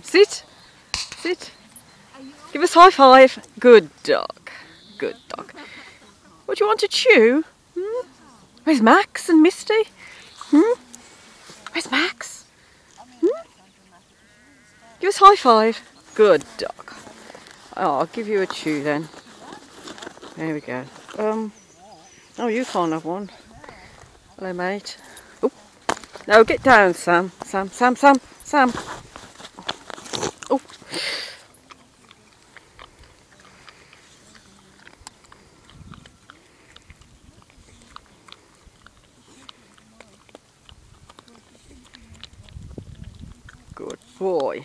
Sit. Sit. Give us high five. Good dog. Good dog. What do you want to chew? Where's Max and Misty? Where's Max? Give us high five. Good dog. Oh, I'll give you a chew then. There we go. Oh, you can't have one. Hello, mate. Oh, no, get down, Sam. Sam. Oh. Good boy.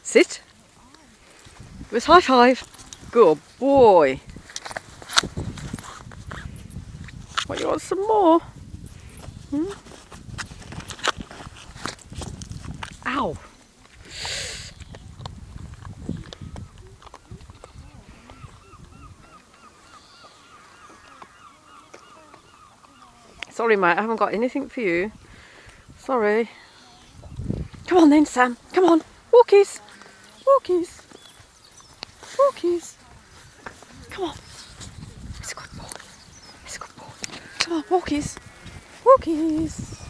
Sit. Give us high five. Good boy. What, you want some more? Ow. Sorry, mate, I haven't got anything for you. Sorry. Come on then, Sam. Come on. Walkies. Walkies. Walkies. Come on. It's a good boy. It's a good boy. Come on, walkies. Walkies.